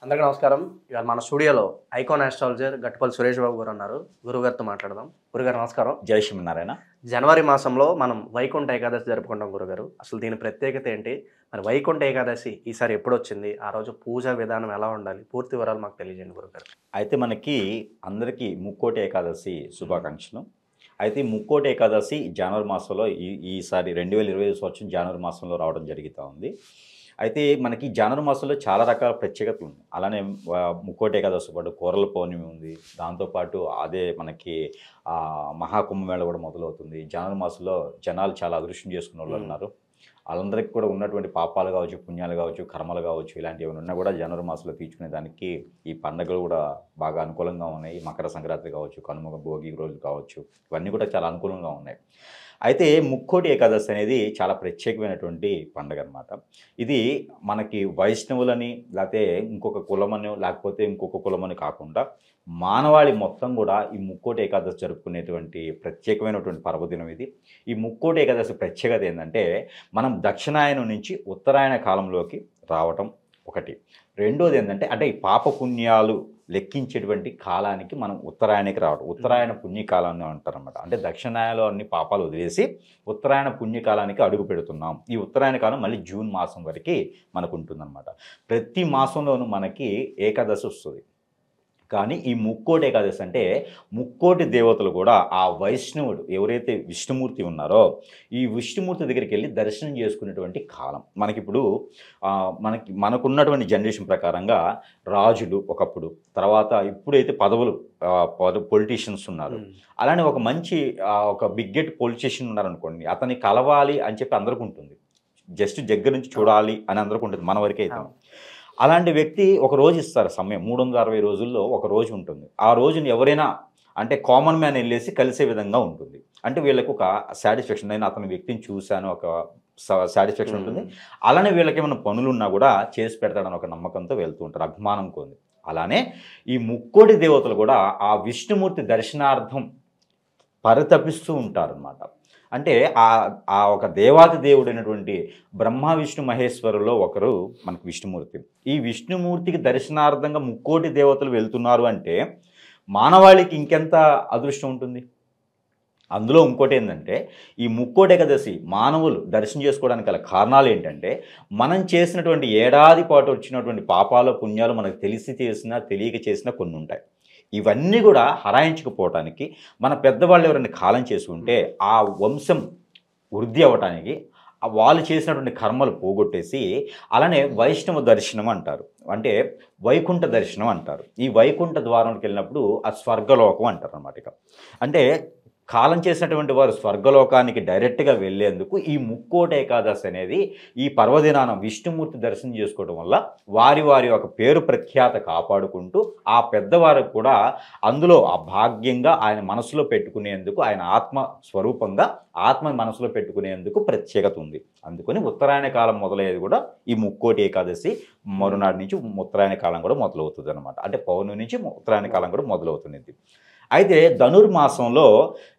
అందరికీ నమస్కారం. ఇవాళ మన స్టూడియోలో ఐకాన్ ఆస్ట్రాలజర్ గట్టుపల్లి సురేష్ బాబు గారు ఉన్నారు. గురుగారితో మాట్లాడదాం. గురుగారు నమస్కారం. జై శ్రీమన్నారాయణ. జనవరి మాసంలో మనం వైకుంఠ ఏకాదశి జరుపుకుంటాం గురుగారు. అసలు దీని ప్రత్యేకత ఏంటి? మరి వైకుంఠ ఏకాదశి ఈసారి ఎప్పుడు వచ్చింది? ఆ రోజు పూజా విధానం ఎలా ఉండాలి? పూర్తి వివరాలు మాకు తెలియజేయండి గురుగారు. అయితే మనకి అందరికీ ముక్కోటి ఏకాదశి శుభాకాంక్షలు. అయితే ముక్కోటి ఏకాదశి జనవరి మాసంలో ఈసారి 2025 సంవత్సరం జనవరి మాసంలో రావడం జరుగుతూ ఉంది. అయితే మనకి జనవరి మాసంలో చాలా రకాల ప్రత్యేకతలు ఉన్నాయి. అలానే ముక్కోటి ఏకాదశి పాటు కూరల పౌర్ణమి ఉంది. దాంతోపాటు అదే మనకి మహాకుంభమేళ కూడా మొదలవుతుంది. జనవరి మాసంలో జనాలు చాలా అదృష్టం చేసుకునే వాళ్ళు ఉన్నారు. వాళ్ళందరికీ కూడా ఉన్నటువంటి పాపాలు కావచ్చు, పుణ్యాలు కావచ్చు, కర్మలు కావచ్చు, ఇలాంటివి ఏమైనా ఉన్నా కూడా జనవరి మాసంలో తీర్చుకునే దానికి ఈ పండుగలు కూడా బాగా అనుకూలంగా ఉన్నాయి. మకర సంక్రాంతి కావచ్చు, కనుమ, భోగి రోజులు కావచ్చు, ఇవన్నీ కూడా చాలా అనుకూలంగా ఉన్నాయి. అయితే ముక్కోటి ఏకాదశి అనేది చాలా ప్రత్యేకమైనటువంటి పండుగ అనమాట. ఇది మనకి వైష్ణవులని లేకపోతే ఇంకొక కులమని లేకపోతే ఇంకొక కులమని కాకుండా మానవాళి మొత్తం కూడా ఈ ముక్కోటి ఏకాదశి జరుపుకునేటువంటి ప్రత్యేకమైనటువంటి పర్వదినం ఇది. ఈ ముక్కోటి ఏకాదశి ప్రత్యేకత ఏంటంటే మనం దక్షిణాయనం నుంచి ఉత్తరాయణ కాలంలోకి రావటం ఒకటి. రెండోది ఏంటంటే అంటే ఈ పాపపుణ్యాలు లెక్కించేటువంటి కాలానికి మనం ఉత్తరాయణకి రావడం, ఉత్తరాయణ పుణ్యకాలాన్ని అంటారనమాట. అంటే దక్షిణాయనలో అన్ని పాపాలు వదిలేసి ఉత్తరాయణ పుణ్యకాలానికి అడుగు పెడుతున్నాం. ఈ ఉత్తరాయణ కాలం మళ్ళీ జూన్ మాసం వరకు మనకు ఉంటుందన్నమాట. ప్రతి మాసంలోనూ మనకి ఏకాదశి వస్తుంది. కానీ ఈ ముక్కోటి ఏకాదశి అంటే ముక్కోటి దేవతలు కూడా ఆ వైష్ణవుడు ఎవరైతే విష్ణుమూర్తి ఉన్నారో ఈ విష్ణుమూర్తి దగ్గరికి వెళ్ళి దర్శనం చేసుకునేటువంటి కాలం. మనకిప్పుడు మనకున్నటువంటి జనరేషన్ ప్రకారంగా రాజులు ఒకప్పుడు, తర్వాత ఇప్పుడైతే పదవులు పొలిటీషియన్స్ ఉన్నారు. అలానే ఒక మంచి ఒక బిగ్గెట్ పొలిటీషియన్ ఉన్నారనుకోండి, అతన్ని కలవాలి అని చెప్పి అందరికీ ఉంటుంది. జస్ట్ దగ్గర నుంచి చూడాలి అని అందరికీ ఉంటుంది, మన వరకే అయితే. అలాంటి వ్యక్తి ఒక రోజు ఇస్తారు సమయం. 360 రోజుల్లో ఒక రోజు ఉంటుంది. ఆ రోజుని ఎవరైనా అంటే కామన్ మ్యాన్ వెళ్ళేసి కలిసే విధంగా ఉంటుంది. అంటే వీళ్ళకి ఒక సాటిస్ఫాక్షన్, నేను అతని వ్యక్తిని చూశాను, ఒక సాటిస్ఫాక్షన్ ఉంటుంది. అలానే వీళ్ళకి ఏమైనా పనులు ఉన్నా కూడా చేసి పెడతాడని ఒక నమ్మకంతో వెళ్తూ ఉంటారు, అభిమానం కొంది. అలానే ఈ ముక్కోటి దేవతలు కూడా ఆ విష్ణుమూర్తి దర్శనార్థం పరితపిస్తూ ఉంటారన్నమాట. అంటే ఆ ఒక దేవాది దేవుడైనటువంటి బ్రహ్మ విష్ణు మహేశ్వరులో ఒకరు మనకు విష్ణుమూర్తి. ఈ విష్ణుమూర్తికి దర్శనార్థంగా ముక్కోటి దేవతలు వెళ్తున్నారు అంటే మానవాళికి ఇంకెంత అదృష్టం ఉంటుంది. అందులో ఇంకోటి ఏంటంటే ఈ ముక్కోటి ఏకాదశి మానవులు దర్శనం చేసుకోవడానికి గల కారణాలు ఏంటంటే మనం చేసినటువంటి ఏడాది పాటు వచ్చినటువంటి పాపాలు పుణ్యాలు మనకు తెలిసి చేసినా తెలియక చేసినా కొన్ని ఉంటాయి. ఇవన్నీ కూడా హరాయించుకుపోవటానికి మన పెద్దవాళ్ళు ఎవరైనా కాలం చేసి ఉంటే ఆ వంశం వృద్ధి అవ్వటానికి వాళ్ళు చేసినటువంటి కర్మలు పోగొట్టేసి అలానే వైష్ణవ దర్శనం అంటారు, అంటే వైకుంఠ దర్శనం అంటారు. ఈ వైకుంఠ ద్వారంకి వెళ్ళినప్పుడు ఆ స్వర్గలోకం అంటారు అన్నమాట. ఇక అంటే కాలం చేసినటువంటి వారు స్వర్గలోకానికి డైరెక్ట్గా వెళ్ళేందుకు ఈ ముక్కోటి ఏకాదశి అనేది ఈ పర్వదినాన విష్ణుమూర్తి దర్శనం చేసుకోవడం వల్ల వారి వారి యొక్క పేరు ప్రఖ్యాత కాపాడుకుంటూ ఆ పెద్దవారికి కూడా అందులో ఆ భాగ్యంగా ఆయన మనసులో పెట్టుకునేందుకు, ఆయన ఆత్మ స్వరూపంగా ఆత్మ మనసులో పెట్టుకునేందుకు ప్రత్యేకత ఉంది. అందుకని ఉత్తరాయణ కాలం మొదలయ్యేది కూడా ఈ ముక్కోటి ఏకాదశి మరునాడు నుంచి ఉత్తరాయణ కాలం కూడా మొదలవుతుంది అనమాట. అంటే పౌర్ణమి నుంచి ఉత్తరాయణ కాలం కూడా మొదలవుతుంది. అయితే ధనుర్మాసంలో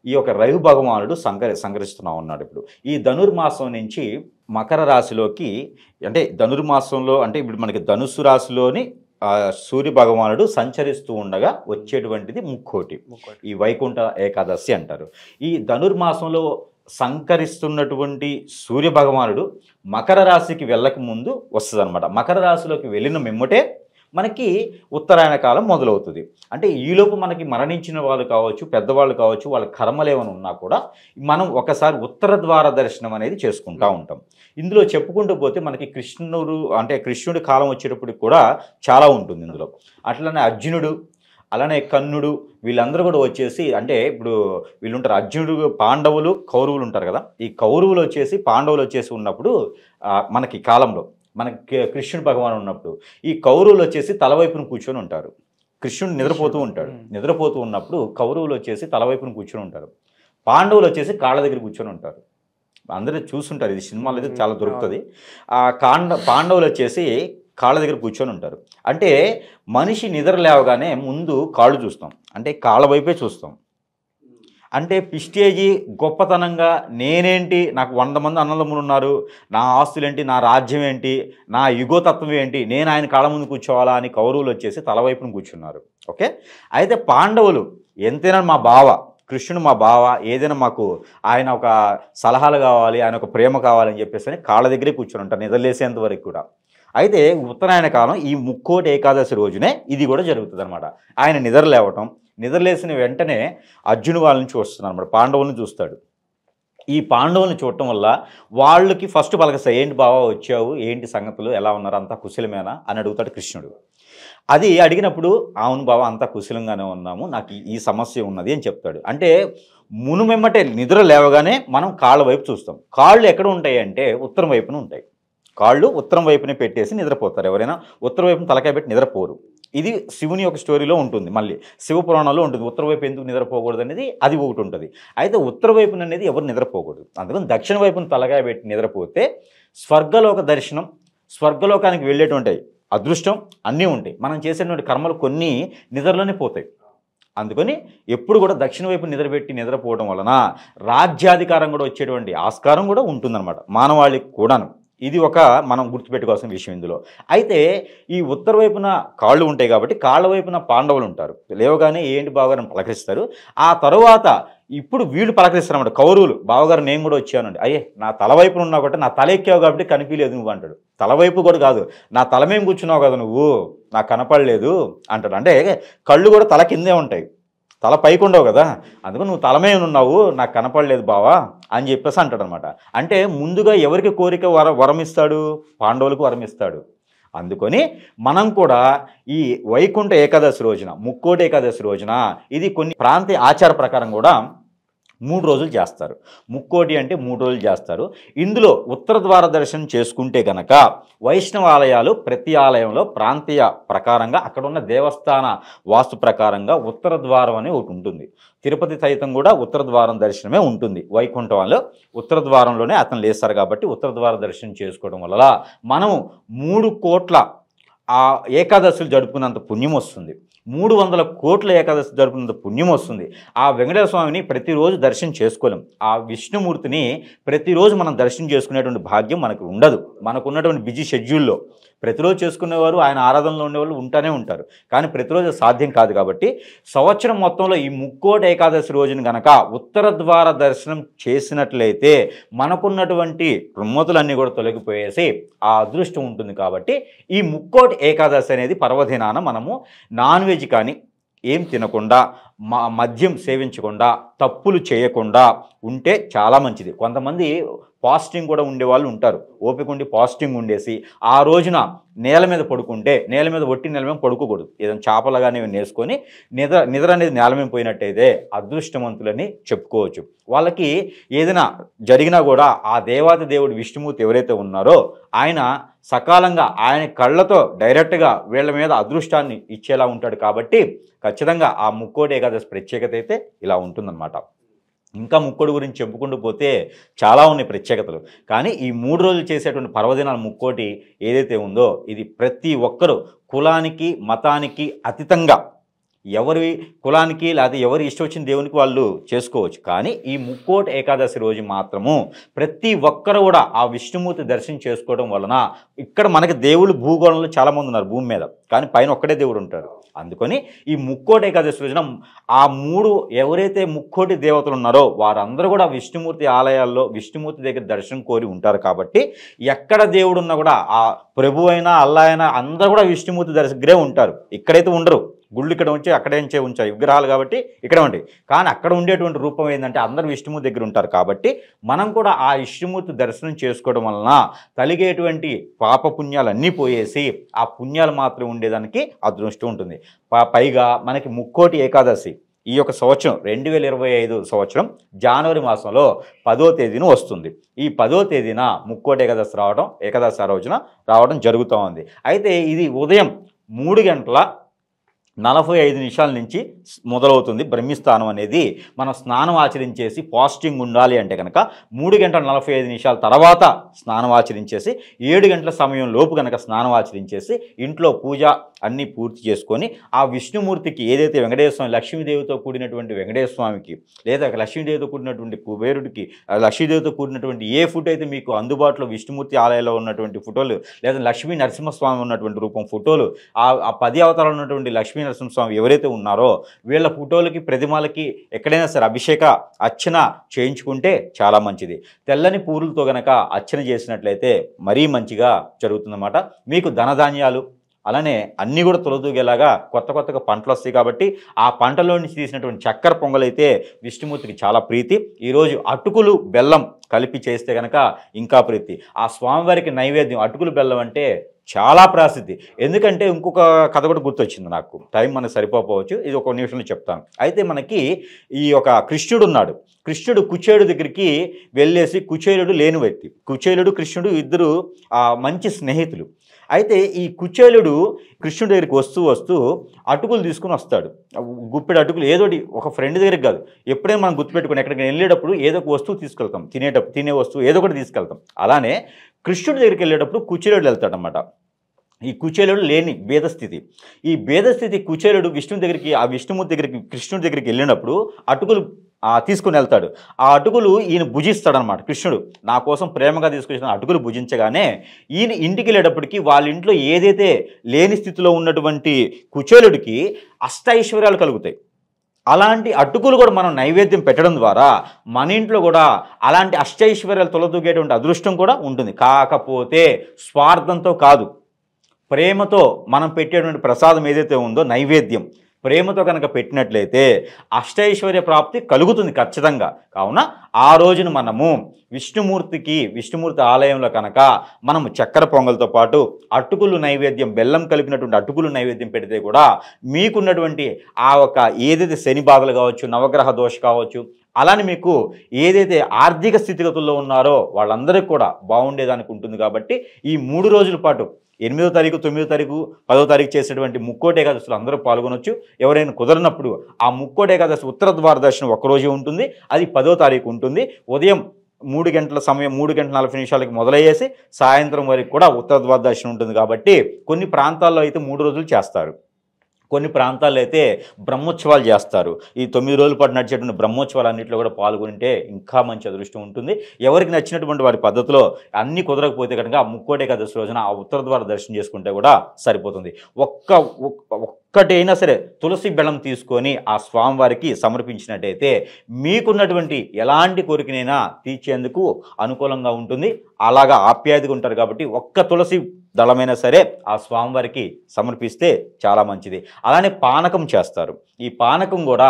ఈ యొక్క రవి భగవానుడు సంకరిస్తూ ఉన్నాడు. ఇప్పుడు ఈ ధనుర్మాసం నుంచి మకర రాశిలోకి, అంటే ధనుర్మాసంలో అంటే ఇప్పుడు మనకి ధనుస్సు రాశిలోని సూర్య భగవానుడు సంచరిస్తూ ఉండగా వచ్చేటువంటిది ముక్కోటి, ఈ వైకుంఠ ఏకాదశి అంటారు. ఈ ధనుర్మాసంలో సంకరిస్తున్నటువంటి సూర్య భగవానుడు మకర రాశికి వెళ్ళక ముందు వస్తుంది అనమాట. మకర రాశిలోకి వెళ్ళిన మిమ్మటే మనకి ఉత్తరాయణ కాలం మొదలవుతుంది. అంటే ఈలోపు మనకి మరణించిన వాళ్ళు కావచ్చు, పెద్దవాళ్ళు కావచ్చు, వాళ్ళ కర్మలు ఏమైనా ఉన్నా కూడా మనం ఒకసారి ఉత్తర ద్వార దర్శనం అనేది చేసుకుంటూ ఉంటాం. ఇందులో చెప్పుకుంటూ పోతే మనకి కృష్ణుడి కాలం వచ్చేటప్పటికి కూడా చాలా ఉంటుంది ఇందులో. అట్లనే అర్జునుడు, అలానే కన్నుడు, వీళ్ళందరూ కూడా వచ్చేసి, అంటే ఇప్పుడు వీళ్ళు ఉంటారు అర్జునుడు, పాండవులు, కౌరవులు ఉంటారు కదా. ఈ కౌరవులు వచ్చేసి పాండవులు వచ్చేసి ఉన్నప్పుడు మనకి కాలంలో మనకి కృష్ణుడు భగవాన్ ఉన్నప్పుడు ఈ కౌరవులు వచ్చేసి తలవైపును కూర్చొని ఉంటారు. కృష్ణుడు నిద్రపోతూ ఉంటాడు. నిద్రపోతూ ఉన్నప్పుడు కౌరవులు వచ్చేసి తలవైపును కూర్చొని ఉంటారు. పాండవులు వచ్చేసి కాళ్ళ దగ్గర కూర్చొని ఉంటారు. అందరూ చూస్తుంటారు, ఇది సినిమాలో అయితే చాలా దొరుకుతుంది. ఆ పాండవులు వచ్చేసి కాళ్ళ దగ్గర కూర్చొని ఉంటారు. అంటే మనిషి నిద్ర లేవగానే ముందు కాళ్ళు చూస్తాం, అంటే కాళ్ళ వైపే చూస్తాం. అంటే పిస్టేజీ గొప్పతనంగా నేనేంటి, నాకు 100 మంది అన్నదమ్ములు ఉన్నారు, నా ఆస్తులేంటి, నా రాజ్యం ఏంటి, నా యుగోతత్వం ఏంటి, నేను ఆయన కాళ్ళ ముందు కూర్చోవాలా అని కౌరవులు వచ్చేసి తలవైపున కూర్చున్నారు. ఓకే. అయితే పాండవులు ఎంతైనా మా బావ కృష్ణుడు, మా బావ, ఏదైనా మాకు ఆయన ఒక సలహాలు కావాలి, ఆయన ఒక ప్రేమ కావాలని చెప్పేసి అని కాళ్ళ దగ్గరే కూర్చొని ఉంటారు నిద్రలేసేంత వరకు కూడా. అయితే ఉత్తరాయణ కాలం ఈ ముక్కోటి ఏకాదశి రోజునే ఇది కూడా జరుగుతుంది అనమాట. ఆయన నిద్రలేసిన వెంటనే అర్జును వాళ్ళని చూస్తున్నాడు అనమాట, పాండవులను చూస్తాడు. ఈ పాండవులను చూడటం వల్ల వాళ్ళకి ఫస్ట్ పలకస్తాయి, ఏంటి బావా వచ్చావు, ఏంటి సంగతులు, ఎలా ఉన్నారు, అంతా కుశలమేనా అని అడుగుతాడు కృష్ణుడు. అది అడిగినప్పుడు అవును బావ అంతా కుశలంగానే ఉన్నాము, నాకు ఈ సమస్య ఉన్నది అని చెప్తాడు. అంటే మునుమెమ్మటే నిద్ర లేవగానే మనం కాళ్ళ వైపు చూస్తాం. కాళ్ళు ఎక్కడ ఉంటాయి అంటే ఉత్తరం వైపున ఉంటాయి. కాళ్ళు ఉత్తరం వైపునే పెట్టేసి నిద్రపోతారు. ఎవరైనా ఉత్తరం వైపున తలకాయ పెట్టి నిద్రపోరు. ఇది శివుని యొక్క స్టోరీలో ఉంటుంది, మళ్ళీ శివ పురాణంలో ఉంటుంది. ఉత్తర వైపు ఎందుకు నిద్రపోకూడదు అనేది అది ఒకటి ఉంటుంది. అయితే ఉత్తర వైపున అనేది ఎవరు నిద్రపోకూడదు. అందుకని దక్షిణ వైపున తలకాయ పెట్టి నిద్రపోతే స్వర్గలోక దర్శనం, స్వర్గలోకానికి వెళ్ళేటువంటి అదృష్టం అన్నీ ఉంటాయి. మనం చేసేటువంటి కర్మలు కొన్ని నిద్రలోనే పోతాయి. అందుకని ఎప్పుడు కూడా దక్షిణ వైపు నిద్రపెట్టి నిద్రపోవడం వలన రాజ్యాధికారం కూడా వచ్చేటువంటి ఆస్కారం కూడా ఉంటుందన్నమాట మానవాళికి కూడాను. ఇది ఒక మనం గుర్తుపెట్టుకోవాల్సిన విషయం ఇందులో. అయితే ఈ ఉత్తర వైపున కాళ్ళు ఉంటాయి కాబట్టి కాళ్ళ వైపున పాండవులు ఉంటారు. లేవగానే ఏంటి బావగారిని పలకరిస్తారు. ఆ తరువాత ఇప్పుడు వీళ్ళు పలకరిస్తారన్నమాట, కౌరవులు. బావగారు నేను కూడా వచ్చానండి. అయ్యే నా తల వైపున ఉన్నావు కాబట్టి, నా తల ఎక్కావు కాబట్టి కనిపించలేదు నువ్వు అంటాడు. తలవైపు కూడా కాదు, నా తల మేము కూర్చున్నావు కదా నువ్వు, నాకు కనపడలేదు అంటాడు. అంటే కళ్ళు కూడా తల కిందే ఉంటాయి, తల పైకి ఉండవు కదా, అందుకని నువ్వు తలమే ఉన్నావు, నాకు కనపడలేదు బావా అని చెప్పేసి అంటాడు అనమాట. అంటే ముందుగా ఎవరికి కోరిక వరం ఇస్తాడు, పాండవులకు వరం ఇస్తాడు. అందుకొని మనం కూడా ఈ వైకుంఠ ఏకాదశి రోజున, ముక్కోటి ఏకాదశి రోజున, ఇది కొన్ని ప్రాంతీయ ఆచార ప్రకారం కూడా 3 రోజులు చేస్తారు. ముక్కోటి అంటే 3 రోజులు చేస్తారు. ఇందులో ఉత్తర ద్వార దర్శనం చేసుకుంటే గనక వైష్ణవ ఆలయాలు ప్రతి ఆలయంలో ప్రాంతీయ ప్రకారంగా అక్కడ ఉన్న దేవస్థాన వాస్తు ప్రకారంగా ఉత్తర ద్వారం అని ఒకటి ఉంటుంది. తిరుపతి సైతం కూడా ఉత్తర ద్వారం దర్శనమే ఉంటుంది. వైకుంఠంలో ఉత్తర ద్వారంలోనే అతను లేస్తారు కాబట్టి ఉత్తర ద్వార దర్శనం చేసుకోవడం వల్ల మనం 3 కోట్ల ఆ ఏకాదశులు జరుపుకున్నంత పుణ్యం వస్తుంది. 300 కోట్ల ఏకాదశి జరుపుకున్నంత పుణ్యం వస్తుంది. ఆ వెంకటేశ్వర స్వామిని ప్రతిరోజు దర్శనం చేసుకోలేం. ఆ విష్ణుమూర్తిని ప్రతిరోజు మనం దర్శనం చేసుకునేటువంటి భాగ్యం మనకు ఉండదు. మనకు ఉన్నటువంటి బిజీ షెడ్యూల్లో ప్రతిరోజు చేసుకునేవారు, ఆయన ఆరాధనలో ఉండేవాళ్ళు ఉంటానే ఉంటారు. కానీ ప్రతిరోజు సాధ్యం కాదు కాబట్టి సంవత్సరం మొత్తంలో ఈ ముక్కోటి ఏకాదశి రోజున గనక ఉత్తర ద్వార దర్శనం చేసినట్లయితే మనకున్నటువంటి రుమ్మతులన్నీ కూడా తొలగిపోయేసి ఆ అదృష్టం ఉంటుంది. కాబట్టి ఈ ముక్కోటి ఏకాదశి అనేది పర్వదినాన మనము నాన్ వెజ్ కానీ ఏం తినకుండా, మద్యం సేవించకుండా, తప్పులు చేయకుండా ఉంటే చాలా మంచిది. కొంతమంది ఫాస్టింగ్ కూడా ఉండేవాళ్ళు ఉంటారు. ఓపిక ఉండి ఫాస్టింగ్ ఉండేసి ఆ రోజున నేల మీద పడుకుంటే, నేల మీద ఒట్టి నేల మీద పడుకోకూడదు, ఏదైనా చేపలుగానే నేసుకొని నిద్ర అనేది నేల మీద పోయినట్టయితే అదృష్టవంతులని చెప్పుకోవచ్చు. వాళ్ళకి ఏదైనా జరిగినా కూడా ఆ దేవాది దేవుడు విష్ణుమూర్తి ఎవరైతే ఉన్నారో ఆయన సకాలంగా ఆయన కళ్ళతో డైరెక్ట్గా వీళ్ళ మీద అదృష్టాన్ని ఇచ్చేలా ఉంటాడు. కాబట్టి ఖచ్చితంగా ఆ ముక్కోటి ఏకాదశి ప్రత్యేకత అయితే ఇలా ఉంటుందన్నమాట. ఇంకా ముక్కోడి గురించి చెప్పుకుంటూ పోతే చాలా ఉన్నాయి ప్రత్యేకతలు. కానీ ఈ 3 రోజులు చేసేటువంటి పర్వదినాల ముక్కోటి ఏదైతే ఉందో ఇది ప్రతి ఒక్కరూ కులానికి మతానికి అతీతంగా ఎవరి కులానికి లేదా ఎవరి ఇష్టం వచ్చిన దేవునికి వాళ్ళు చేసుకోవచ్చు. కానీ ఈ ముక్కోటి ఏకాదశి రోజు మాత్రము ప్రతి ఒక్కరు కూడా ఆ విష్ణుమూర్తి దర్శనం చేసుకోవడం వలన, ఇక్కడ మనకి దేవుళ్ళు భూగోళంలో చాలామంది ఉన్నారు భూమి మీద, కానీ పైన ఒక్కడే దేవుడు ఉంటారు. అందుకని ఈ ముక్కోటి ఏకాదశి రోజున ఆ 3 ఎవరైతే ముక్కోటి దేవతలు ఉన్నారో వారందరూ కూడా విష్ణుమూర్తి ఆలయాల్లో విష్ణుమూర్తి దగ్గర దర్శనం కోరి ఉంటారు. కాబట్టి ఎక్కడ దేవుడు ఉన్నా కూడా ఆ ప్రభు అయినా అల్లా అయినా అందరూ కూడా విష్ణుమూర్తి దగ్గరే ఉంటారు. ఇక్కడైతే ఉండరు. గుళ్ళు ఇక్కడ ఉంచి అక్కడే ఉంచాయి విగ్రహాలు కాబట్టి ఇక్కడ ఉంటాయి. కానీ అక్కడ ఉండేటువంటి రూపం ఏంటంటే అందరూ విష్ణుమూర్తి దగ్గర ఉంటారు. కాబట్టి మనం కూడా ఆ విష్ణుమూర్తి దర్శనం చేసుకోవడం వలన కలిగేటువంటి పాపపుణ్యాలన్నీ పోయేసి ఆ పుణ్యాలు మాత్రం ఉండేదానికి అదృష్టం ఉంటుంది. పైగా మనకి ముక్కోటి ఏకాదశి ఈ యొక్క సంవత్సరం 2025 సంవత్సరం జనవరి మాసంలో 10వ తేదీన వస్తుంది. ఈ 10వ తేదీన ముక్కోటి ఏకాదశి రోజున రావడం జరుగుతూ ఉంది. అయితే ఇది ఉదయం 3:45 నుంచి మొదలవుతుంది. బ్రహ్మస్థానం అనేది మనం స్నానం ఆచరించేసి ఫాస్టింగ్ ఉండాలి అంటే కనుక 3:45 తర్వాత స్నానం ఆచరించేసి 7 గంటల సమయం లోపు కనుక స్నానం ఆచరించేసి ఇంట్లో పూజ అన్నీ పూర్తి చేసుకొని ఆ విష్ణుమూర్తికి ఏదైతే వెంకటేశ్వర స్వామి లక్ష్మీదేవితో కూడినటువంటి వెంకటేశ్వర స్వామికి లేదా లక్ష్మీదేవితో కూడినటువంటి కుబేరుడికి లక్ష్మీదేవితో కూడినటువంటి ఏ ఫోటో అయితే మీకు అందుబాటులో విష్ణుమూర్తి ఆలయంలో ఉన్నటువంటి ఫోటోలు లేదా లక్ష్మీ నరసింహస్వామి ఉన్నటువంటి రూపం ఫోటోలు ఆ 10 అవతారాలు ఉన్నటువంటి లక్ష్మీ నరసింహస్వామి ఎవరైతే ఉన్నారో వీళ్ళ ఫోటోలకి ప్రతిమలకి ఎక్కడైనా సరే అభిషేక అర్చన చేయించుకుంటే చాలా మంచిది. తెల్లని పూలతో గనక అర్చన చేసినట్లయితే మరీ మంచిగా జరుగుతుందన్నమాట. మీకు ధనధాన్యాలు అలానే అన్నీ కూడా తొలదూగేలాగా కొత్తగా పంటలు వస్తాయి కాబట్టి ఆ పంటలో నుంచి తీసినటువంటి చక్కెర పొంగలైతే విష్ణుమూర్తికి చాలా ప్రీతి. ఈరోజు అటుకులు బెల్లం కలిపి చేస్తే కనుక ఇంకా ప్రీతి. ఆ స్వామివారికి నైవేద్యం అటుకులు బెల్లం అంటే చాలా ప్రసిద్ధి. ఎందుకంటే ఇంకొక కథ కూడా గుర్తొచ్చింది నాకు, టైం మనకు సరిపోవచ్చు, ఇది ఒక నిమిషంలో చెప్తాను. అయితే మనకి ఈ ఒక కృష్ణుడు ఉన్నాడు. కృష్ణుడు కుచేలుడు దగ్గరికి వెళ్ళేసి, కుచేలుడు లేని వ్యక్తి, కుచేలుడు కృష్ణుడు ఇద్దరు మంచి స్నేహితులు. అయితే ఈ కుచేలుడు కృష్ణుడి దగ్గరికి వస్తూ అటుకులు తీసుకుని వస్తాడు. గుప్పెడు అటుకులు ఏదోటి, ఒక ఫ్రెండ్ దగ్గరికి కాదు, ఎప్పుడైనా మనం గుర్తుపెట్టుకుని ఎక్కడికి వెళ్ళేటప్పుడు ఏదో ఒక వస్తువు తీసుకెళ్తాం, తినే వస్తువు ఏదో ఒకటి తీసుకెళ్తాం. అలానే కృష్ణుడి దగ్గరికి వెళ్ళేటప్పుడు కుచేలుడు వెళ్తాడనమాట. ఈ కుచేలుడు లేని భేదస్థితి, ఈ భేదస్థితి కుచేలుడు ఆ విష్ణుమూర్తి దగ్గరికి కృష్ణుడి దగ్గరికి వెళ్ళినప్పుడు అటుకులు తీసుకుని వెళ్తాడు. ఆ అటుకులు ఈయన భుజిస్తాడనమాట. కృష్ణుడు నా కోసం ప్రేమగా తీసుకొచ్చిన అటుకులు భుజించగానే ఈయన ఇంటికి వెళ్ళేటప్పటికి వాళ్ళ ఇంట్లో ఏదైతే లేని స్థితిలో ఉన్నటువంటి కుచేలుడికి అష్టైశ్వర్యాలు కలుగుతాయి. అలాంటి అటుకులు కూడా మనం నైవేద్యం పెట్టడం ద్వారా మన ఇంట్లో కూడా అలాంటి అష్టైశ్వర్యాలు తొలదూగేటువంటి అదృష్టం కూడా ఉంటుంది. కాకపోతే స్వార్థంతో కాదు, ప్రేమతో మనం పెట్టేటువంటి ప్రసాదం ఏదైతే ఉందో నైవేద్యం ప్రేమతో కనుక పెట్టినట్లయితే అష్టైశ్వర్య ప్రాప్తి కలుగుతుంది ఖచ్చితంగా. కావున ఆ రోజున మనము విష్ణుమూర్తి ఆలయంలో కనుక మనము చక్కెర పొంగల్తో పాటు అటుకులు నైవేద్యం, బెల్లం కలిపినటువంటి అటుకులు నైవేద్యం పెడితే కూడా మీకున్నటువంటి ఆ ఒక ఏదైతే శని బాధలు కావచ్చు, నవగ్రహ దోష కావచ్చు, అలానే మీకు ఏదైతే ఆర్థిక స్థితిగతుల్లో ఉన్నారో వాళ్ళందరికీ కూడా బాగుండేదానికి ఉంటుంది. కాబట్టి ఈ 3 రోజుల పాటు 8వ తారీఖు, 9వ తారీఖు, 10వ తారీఖు చేసేటువంటి ముక్కోటి ఏకాదశులు అందరూ పాల్గొనొచ్చు. ఎవరైనా కుదరనప్పుడు ఆ ముక్కోటి ఏకాదశి ఉత్తర ద్వార దర్శనం ఒక్కరోజే ఉంటుంది, అది 10వ తారీఖు ఉంటుంది. ఉదయం 3 గంటల సమయం, 3 గంటల 40 నిమిషాలకి మొదలయ్యేసి సాయంత్రం వరకు కూడా ఉత్తర ద్వార దర్శనం ఉంటుంది. కాబట్టి కొన్ని ప్రాంతాల్లో అయితే 3 రోజులు చేస్తారు, కొన్ని ప్రాంతాల్లో అయితే బ్రహ్మోత్సవాలు చేస్తారు. ఈ 9 రోజుల పాటు నడిచేటువంటి బ్రహ్మోత్సవాలన్నింటిలో కూడా పాల్గొంటే ఇంకా మంచి అదృష్టం ఉంటుంది. ఎవరికి నచ్చినటువంటి వారి పద్ధతిలో అన్నీ కుదరకపోతే కనుక ముక్కోటి ఏకాదశి రోజున ఆ ఉత్తర ద్వార దర్శనం చేసుకుంటే కూడా సరిపోతుంది. ఒక్కటైనా సరే తులసి బెల్లం తీసుకొని ఆ స్వామివారికి సమర్పించినట్టయితే మీకున్నటువంటి ఎలాంటి కోరికనైనా తీర్చేందుకు అనుకూలంగా ఉంటుంది. అలాగా ఆప్యాయతగా ఉంటారు. కాబట్టి ఒక్క తులసి దళమైనా సరే ఆ స్వామివారికి సమర్పిస్తే చాలా మంచిది. అలానే పానకం చేస్తారు. ఈ పానకం కూడా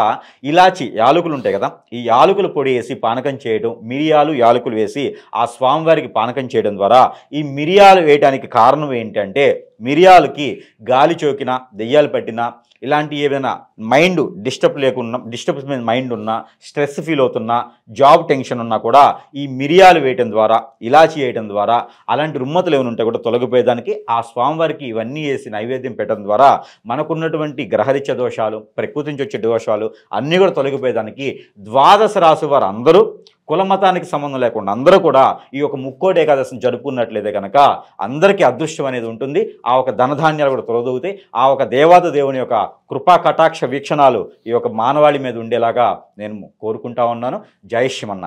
ఇలాచి యాలకులు ఉంటాయి కదా, ఈ యాలకులు పొడి వేసి పానకం చేయడం, మిరియాలు యాలకులు వేసి ఆ స్వామివారికి పానకం చేయడం ద్వారా, ఈ మిరియాలు వేయడానికి కారణం ఏంటంటే మిరియాలకి గాలి చోకినా, దెయ్యాలు పట్టినా, ఇలాంటి ఏదైనా మైండ్ డిస్టర్బ్ మైండ్ ఉన్నా, స్ట్రెస్ ఫీల్ అవుతున్నా, జాబ్ టెన్షన్ ఉన్నా కూడా ఈ మిరియాలు వేయటం ద్వారా, ఇలాచి వేయటం ద్వారా అలాంటి రుమ్మతులు ఏమైనా ఉంటే కూడా తొలగిపోయేదానికి ఆ స్వామివారికి ఇవన్నీ వేసి నైవేద్యం పెట్టడం ద్వారా మనకున్నటువంటి గ్రహరీత్య దోషాలు, ప్రకృతి నుంచి వచ్చే దోషాలు అన్నీ కూడా తొలగిపోయేదానికి 12 రాశి వారు అందరూ కులమతానికి సంబంధం లేకుండా అందరూ కూడా ఈ యొక్క ముక్కోటి ఏకాదశిని జరుపుకున్నట్లయితే కనుక అందరికీ అదృష్టం అనేది ఉంటుంది. ఆ ఒక ధనధాన్యాలు కూడా తొలదూగుతాయి. ఆ ఒక దేవాది దేవుని యొక్క కృపా కటాక్ష వీక్షణాలు ఈ యొక్క మానవాళి మీద ఉండేలాగా నేను కోరుకుంటా ఉన్నాను. జై శ్రీమన్నారాయణ.